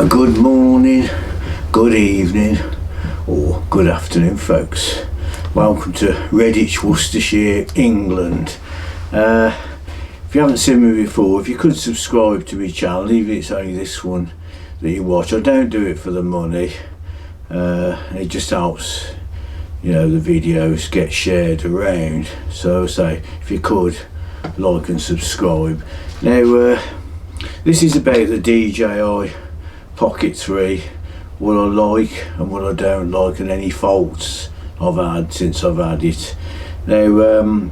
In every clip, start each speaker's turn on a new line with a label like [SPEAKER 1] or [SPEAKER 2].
[SPEAKER 1] Good morning, good evening, or good afternoon, folks. Welcome to Redditch, Worcestershire, England. If you haven't seen me before, if you could subscribe to my channel, even if it's only this one that you watch. I don't do it for the money. It just helps, you know, the videos get shared around. So say, if you could, like and subscribe. Now, this is about the DJi Pocket 3, what I like and what I don't like, and any faults I've had since I've had it. Now,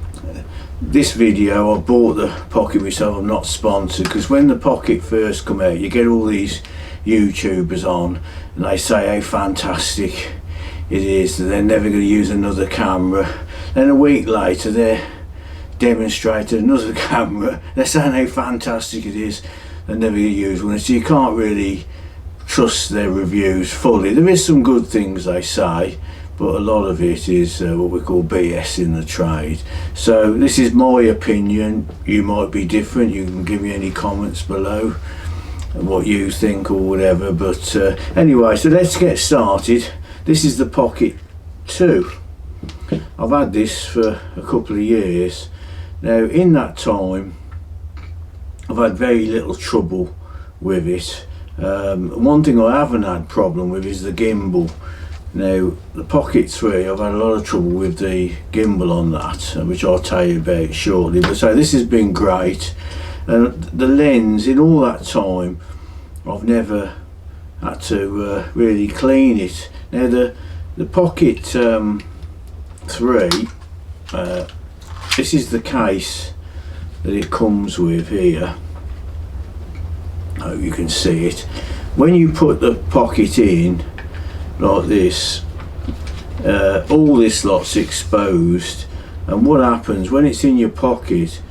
[SPEAKER 1] this video, I bought the Pocket myself. I'm not sponsored, because when the Pocket first come out, you get all these YouTubers on and they say how fantastic it is, that they're never going to use another camera. Then a week later they're demonstrating another camera, they're saying how fantastic it is, they're never going to use one. So you can't really trust their reviews fully. There is some good things they say, but a lot of it is what we call BS in the trade. So this is my opinion. You might be different. You can give me any comments below, what you think or whatever. But anyway, so let's get started. This is the Pocket 2. I've had this for a couple of years. Now, in that time, I've had very little trouble with it. One thing I haven't had problem with is the gimbal. Now, the Pocket 3, I've had a lot of trouble with the gimbal on that, which I'll tell you about shortly. But so this has been great. The lens, in all that time, I've never had to really clean it. Now, the Pocket 3, this is the case that it comes with here. I hope you can see it. When you put the Pocket in like this, all this lot's exposed, and what happens when it's in your pocket,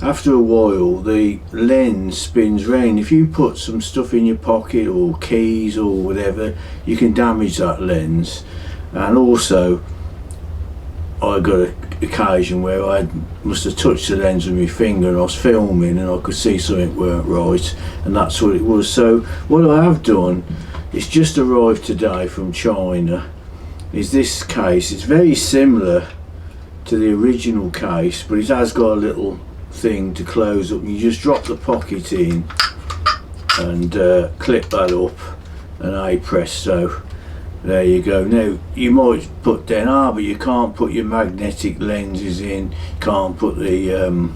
[SPEAKER 1] after a while the lens spins round. If you put some stuff in your pocket or keys or whatever, you can damage that lens. And also, I got an occasion where I must have touched the lens with my finger and I was filming and I could see something weren't right, and that's what it was. So what I have done, it's just arrived today from China, is this case. It's very similar to the original case, but it has got a little thing to close up. You just drop the Pocket in and clip that up, and hey presto, there you go. Now you might put down, but you can't put your magnetic lenses in, you can't put the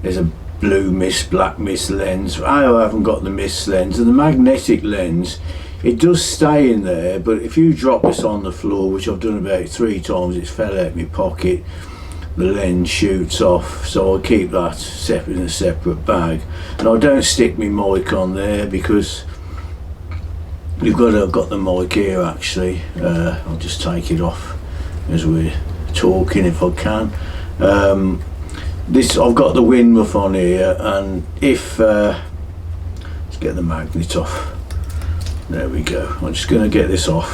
[SPEAKER 1] there's a blue mist, black mist lens. I haven't got the mist lens, and the magnetic lens, it does stay in there, but if you drop this on the floor, which I've done about 3 times, it's fell out of my pocket, the lens shoots off. So I keep that separate in a separate bag, and I don't stick my mic on there because you've got to have got the mic here actually. I'll just take it off as we're talking if I can. This, I've got the wind muff on here, and if let's get the magnet off. There we go. I'm just going to get this off.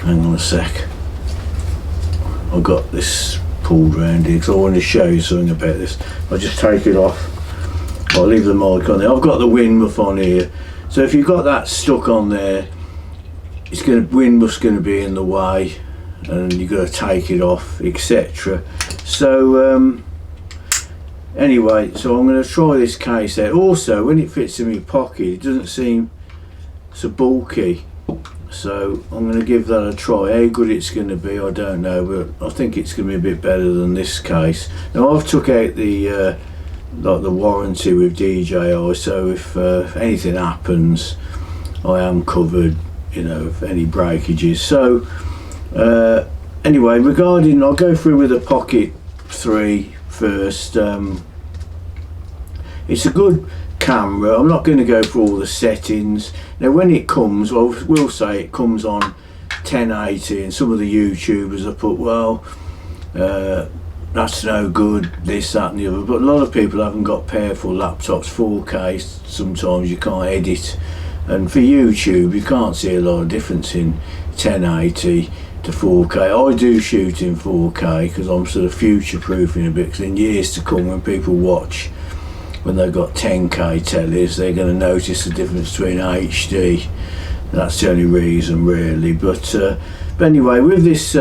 [SPEAKER 1] Hang on a sec. I've got this pulled around here because I want to show you something about this. I'll just take it off. I'll leave the mic on there. I've got the wind muff on here. So if you've got that stuck on there, it's going to, wind muff's going to be in the way, and you've got to take it off, etc. So anyway, so I'm going to try this case out. Also, when it fits in my pocket, it doesn't seem so bulky, so I'm going to give that a try. How good it's going to be, I don't know, but I think it's going to be a bit better than this case. Now I've took out the like the warranty with DJi, so if anything happens, I am covered, you know, if any breakages. So anyway, regarding, I'll go through with the Pocket 3 first. It's a good camera. I'm not going to go through all the settings. Now when it comes, well, we'll say it comes on 1080, and some of the YouTubers have put, well, that's no good, this, that and the other, but a lot of people haven't got powerful laptops. 4K, sometimes you can't edit, and for YouTube you can't see a lot of difference in 1080 to 4K. I do shoot in 4K because I'm sort of future proofing a bit, because in years to come when people watch when they've got 10k tellies, they're going to notice the difference between HD. That's the only reason really. But anyway, with this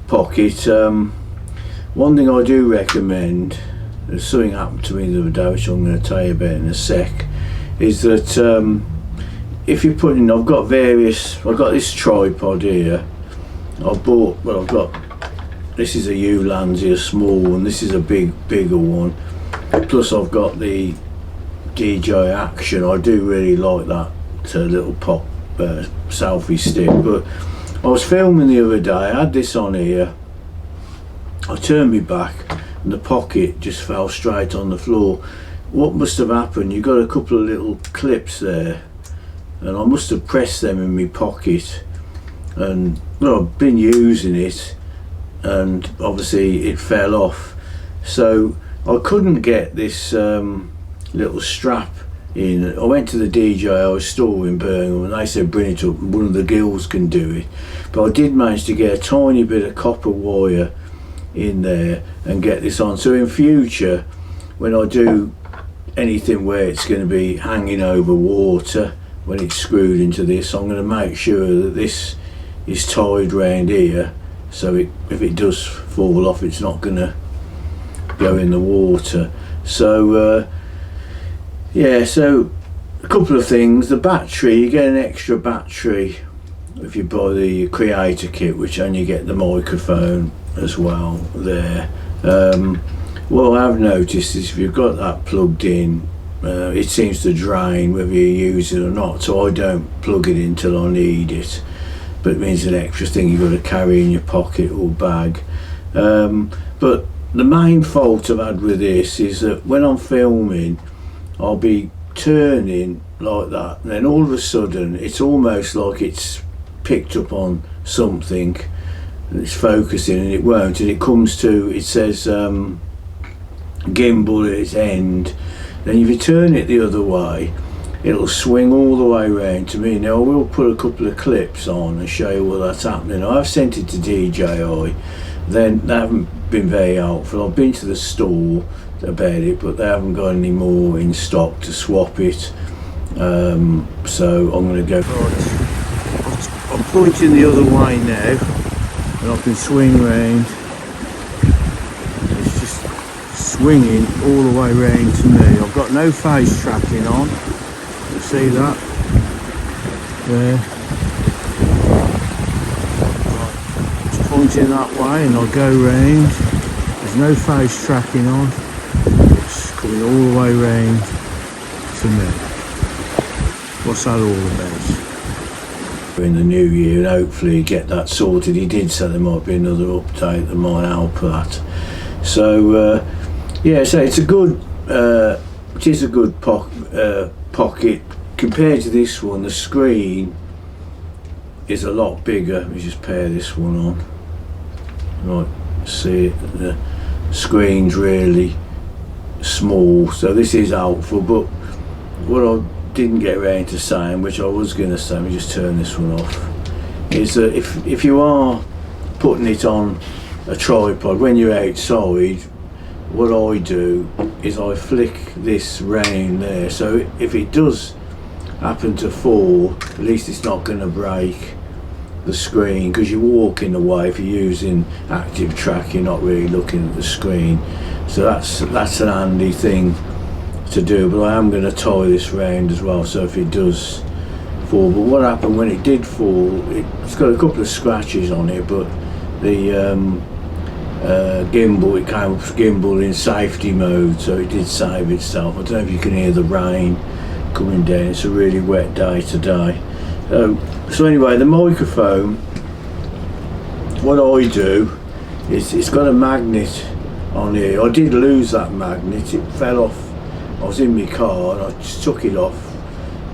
[SPEAKER 1] Pocket, one thing I do recommend, there's something happened to me the other day which I'm going to tell you about in a sec, is that if you're putting, I've got this tripod here. I've got, this is a Ulanzi, a small one, this is a bigger one, plus I've got the DJi Action. I do really like that little pop selfie stick. But I was filming the other day, I had this on here, I turned me back and the Pocket just fell straight on the floor. What must have happened, you got a couple of little clips there, and I must have pressed them in my pocket, and well, I've been using it and obviously it fell off, so I couldn't get this little strap in. I went to the DJi store in Birmingham and they said bring it up, one of the girls can do it, but I did manage to get a tiny bit of copper wire in there and get this on. So in future, when I do anything where it's going to be hanging over water when it's screwed into this, I'm going to make sure that this is tied round here, so if it does fall off, it's not going to go in the water. So yeah, so a couple of things. The battery, you get an extra battery if you buy the creator kit, which only you get the microphone as well there. What I've noticed is if you've got that plugged in, it seems to drain whether you use it or not, so I don't plug it in till I need it, but it means an extra thing you've got to carry in your pocket or bag. But the main fault I've had with this is that when I'm filming, I'll be turning like that, and then all of a sudden it's almost like it's picked up on something and it's focusing, and it won't, and it comes to, it says gimbal at its end. Then if you turn it the other way, it'll swing all the way around to me. Now I will put a couple of clips on and show you what that's happening. I've sent it to DJi, then they haven't been very helpful. I've been to the store about it, but they haven't got any more in stock to swap it. So I'm going to go for it. I'm pointing the other way now, and I can swing round. It's just swinging all the way round to me. I've got no face tracking on. You see that? There. Just pointing that way and I'll go round. There's no face tracking on. It's coming all the way round to me. What's that all about? In the new year, and hopefully get that sorted. He did say there might be another update that might help that. So yeah, so it's a good, it is a good Pocket. Compared to this one, the screen is a lot bigger. Let me just pair this one on. Right, see it, the screen's really small, so this is helpful. But what I didn't get around to saying, which I was going to say, let me just turn this one off, is that if you are putting it on a tripod when you're outside, what I do is I flick this round there, so if it does happen to fall, at least it's not going to break the screen, because you're walking away. If you're using active track, you're not really looking at the screen, so that's an handy thing to do. But I am going to tie this round as well, so if it does fall. But what happened when it did fall, it's got a couple of scratches on it, but the gimbal, it came with gimbal in safety mode, so it did save itself. I don't know if you can hear the rain coming down. It's a really wet day today. So anyway, the microphone, what I do is it's got a magnet on here. I did lose that magnet, it fell off. I was in my car and I just took it off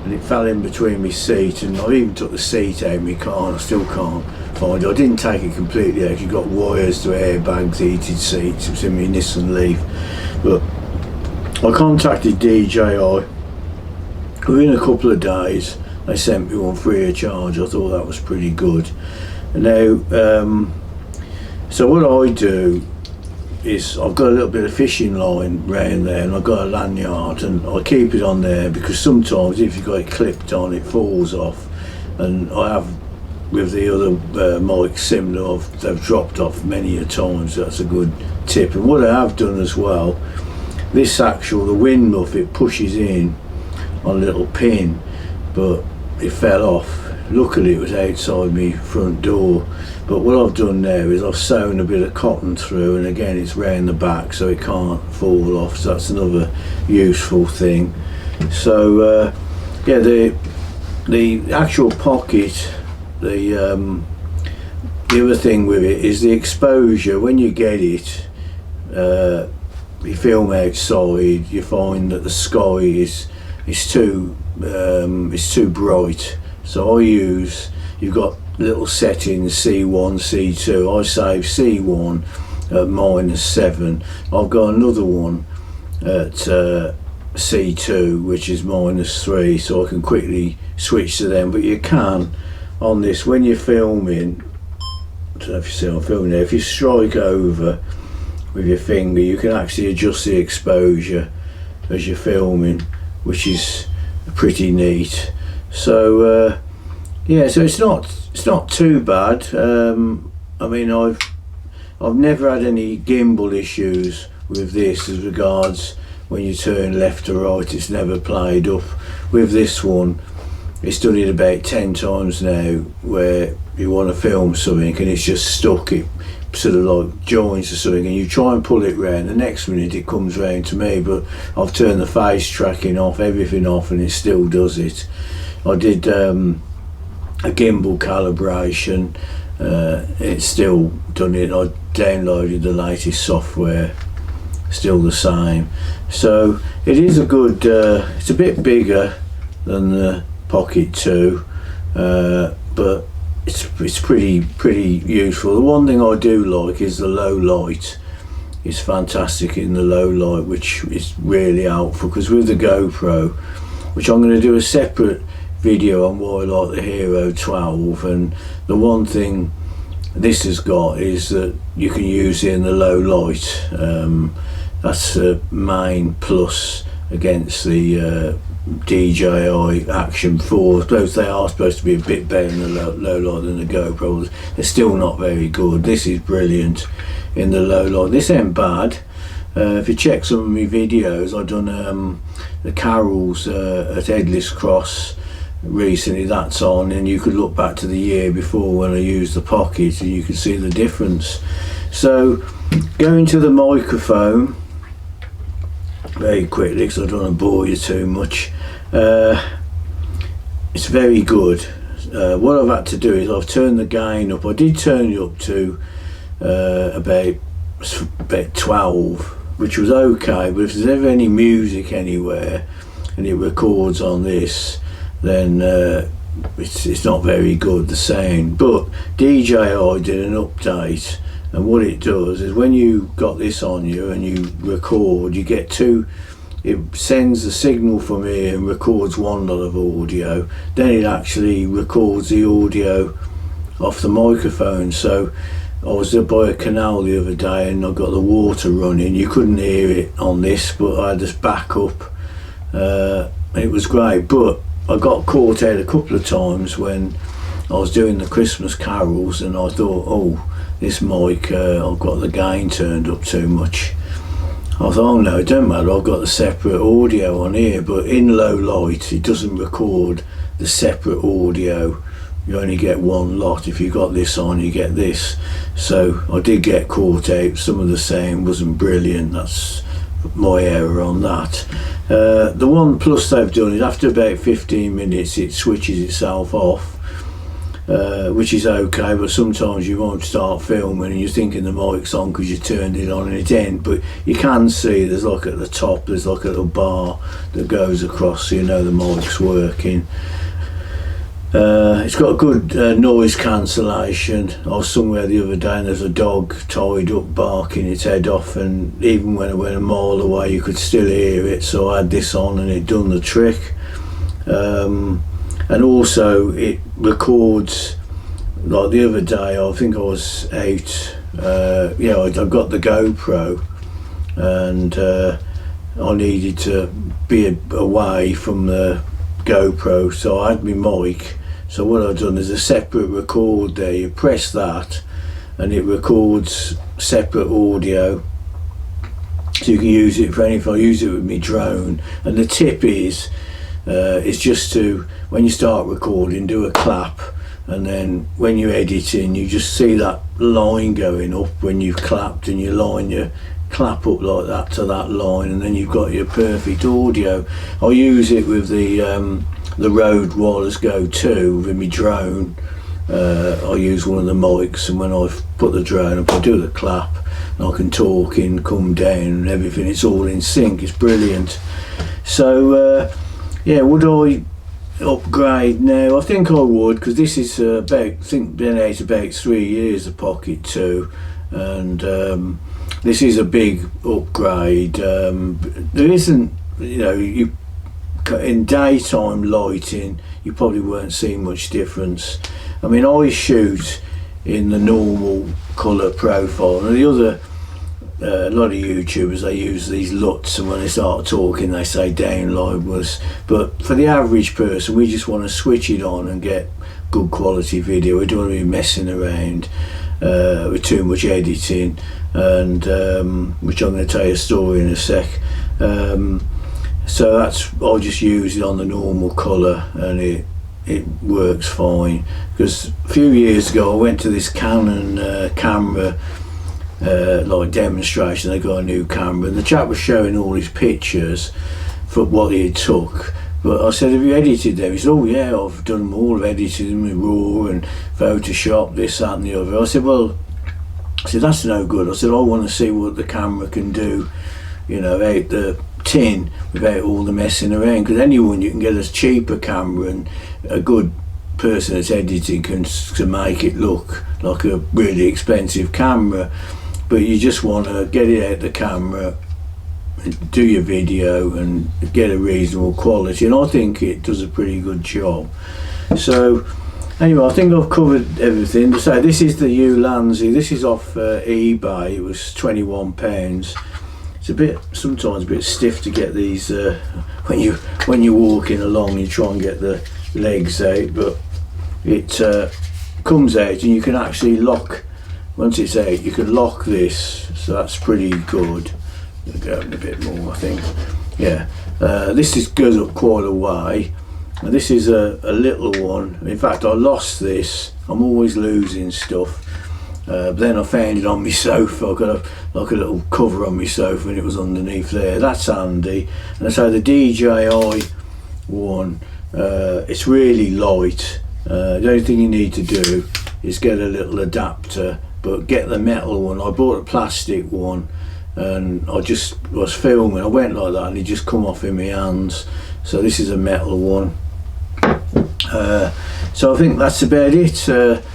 [SPEAKER 1] and it fell in between my seat, and I even took the seat out of my car and I still can't find it. I didn't take it completely out. You've got wires to airbags, heated seats. It was in my Nissan Leaf. But I contacted DJi. Within a couple of days they sent me one free of charge. I thought that was pretty good. And now so what I do is I've got a little bit of fishing line round there, and I've got a lanyard, and I keep it on there because sometimes if you've got it clipped on, it falls off. And I have, with the other mics similar, they've dropped off many a times. So that's a good tip. And what I have done as well, this the wind muff, it pushes in on a little pin, but it fell off. Luckily it was outside my front door, but what I've done now is I've sewn a bit of cotton through, and again it's round the back so it can't fall off. So that's another useful thing. So yeah, the actual pocket, the other thing with it is the exposure. When you get it, you film outside, you find that the sky is too bright. So you've got little settings, C1, C2. I save C1 at -7. I've got another one at C2, which is -3, so I can quickly switch to them. But you can, on this, when you're filming, I don't know if you see I'm filming there, if you strike over with your finger, you can actually adjust the exposure as you're filming, which is pretty neat. So yeah, so it's not too bad. I mean, I've never had any gimbal issues with this as regards when you turn left to right. It's never played up. With this one, it's done it about 10 times now, where you want to film something and it's just stuck. It sort of like joins to something, and you try and pull it round, the next minute it comes round to me, but I've turned the face tracking off, everything off, and it still does it. I did a gimbal calibration, it's still done it. I downloaded the latest software, still the same. So it is a good, it's a bit bigger than the Pocket 2, but it's pretty useful. The one thing I do like is the low light. It's fantastic in the low light, which is really helpful, because with the GoPro, which I'm going to do a separate video on why I like the Hero 12, and the one thing this has got is that you can use it in the low light. That's the main plus against the DJi Action 4. Both they are supposed to be a bit better in the low light than the GoPros. They're still not very good. This is brilliant in the low light. This ain't bad. If you check some of my videos, I've done the carols at Headless Cross recently. That's on, and you could look back to the year before when I used the Pocket, and you can see the difference. So going to the microphone very quickly, because I don't want to bore you too much. It's very good. What I've had to do is I've turned the gain up. I did turn it up to about 12, which was okay, but if there's ever any music anywhere and it records on this, then it's not very good, the sound. But DJi did an update, and what it does is when you got this on you and you record, you get it sends the signal from here and records one lot of audio, then it actually records the audio off the microphone. So I was there by a canal the other day and I got the water running. You couldn't hear it on this, but I had this backup. It was great, but I got caught out a couple of times when I was doing the Christmas carols, and I thought, oh, this mic, I've got the gain turned up too much. I thought, oh no, it don't matter, I've got the separate audio on here, but in low light it doesn't record the separate audio. You only get one lot. If you got this on, you get this. So I did get caught out. Some of the sound wasn't brilliant. That's my error on that. The one plus they've done is after about 15 minutes it switches itself off, which is okay, but sometimes you won't start filming and you're thinking the mic's on because you turned it on and it ain't. But you can see there's like at the top, there's like a little bar that goes across, so you know the mic's working. It's got a good noise cancellation. I was somewhere the other day and there's a dog tied up barking its head off, and even when I went a mile away you could still hear it, so I had this on and it done the trick. And also it records, like the other day I think I was out yeah, I've got the GoPro, and I needed to be away from the GoPro, so I had my mic. So what I've done is a separate record there. You press that and it records separate audio, so you can use it for anything. I use it with my drone, and the tip is just to, when you start recording, do a clap, and then when you're editing you just see that line going up when you've clapped, and you line your clap up like that to that line, and then you've got your perfect audio. I use it with the Rode Wireless Go 2 with my drone. I use one of the mics, and when I've put the drone up I do the clap, and I can talk in, come down and everything. It's all in sync. It's brilliant. So yeah, would I upgrade now? I think I would, because this is I think been out about 3 years, the Pocket 2, and this is a big upgrade. There isn't, you know, you in daytime lighting you probably won't see much difference. I mean, I shoot in the normal colour profile, and the other a lot of YouTubers, they use these LUTs, and when they start talking they say download. But for the average person, we just want to switch it on and get good quality video. We don't want to be messing around with too much editing, and which I'm going to tell you a story in a sec. So I'll just use it on the normal colour, and it works fine. Because a few years ago I went to this Canon camera like demonstration. They got a new camera, and the chap was showing all his pictures for what he took. But I said, have you edited them? He said, oh yeah, I've done them all. I've edited them with RAW and Photoshop, this, that and the other. I said, well, that's no good. I said, I want to see what the camera can do, you know, out the tin without all the messing around. Because anyone, you can get a cheaper camera, and a good person that's editing can make it look like a really expensive camera. But you just want to get it out the camera, do your video and get a reasonable quality, and I think it does a pretty good job. So anyway, I think I've covered everything. So this is the Ulanzi. This is off eBay. It was £21. It's a bit, sometimes a bit stiff to get these when you're walking along. You try and get the legs out, but it comes out, and you can actually lock. Once it's out, you can lock this, so that's pretty good. I'll go a bit more, I think. Yeah, this goes up quite a way. And this is a little one. In fact, I lost this. I'm always losing stuff. But then I found it on my sofa. I got like a little cover on my sofa, and it was underneath there. That's handy. And so the DJi one, it's really light. The only thing you need to do is get a little adapter, but get the metal one. I bought a plastic one, and I just was filming. I went like that, and it just come off in my hands. So this is a metal one. So I think that's about it.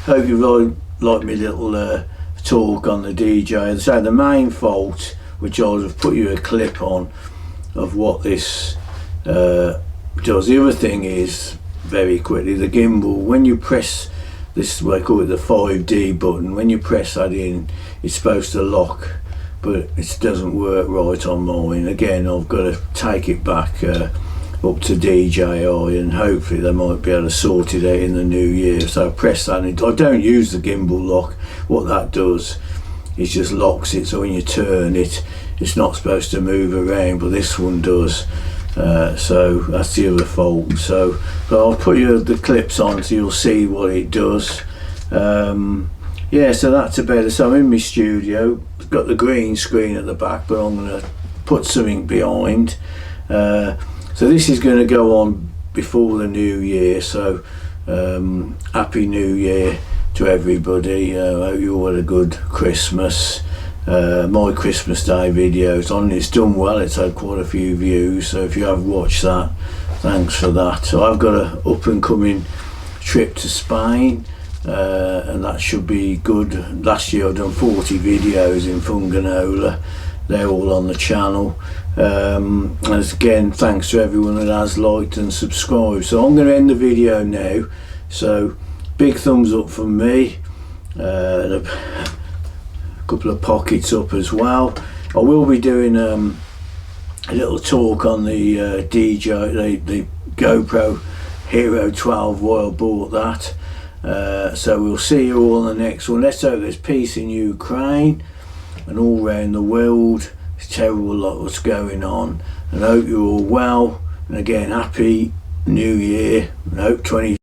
[SPEAKER 1] Hope you like my little talk on the DJi. So the main fault, which I'll have put you a clip on of what this does. The other thing is, very quickly, the gimbal. When you press this, I call it the 5D button. When you press that in, it's supposed to lock, but it doesn't work right on mine. Again, I've got to take it back up to DJi, and hopefully they might be able to sort it out in the new year. So I press that in. I don't use the gimbal lock. What that does is just locks it, so when you turn it, it's not supposed to move around, but this one does. So that's the other fault. So but I'll put you the clips on so you'll see what it does. Yeah, so that's about it. So I'm in my studio, got the green screen at the back, but I'm going to put something behind. So this is going to go on before the new year, so happy new year to everybody. I hope you all had a good Christmas. My Christmas Day videos on, it's done well. It's had quite a few views, so if you have watched that, thanks for that. So I've got an up and coming trip to Spain, and that should be good. Last year I've done 40 videos in Funganola. They're all on the channel. And again, thanks to everyone that has liked and subscribed. So I'm going to end the video now. So big thumbs up from me. couple of pockets up as well. I will be doing a little talk on the the GoPro Hero 12, why I bought that. So we'll see you all in the next one. Let's hope there's peace in Ukraine and all around the world. It's terrible lot what's going on, and I hope you're all well, and again happy New Year, and hope 20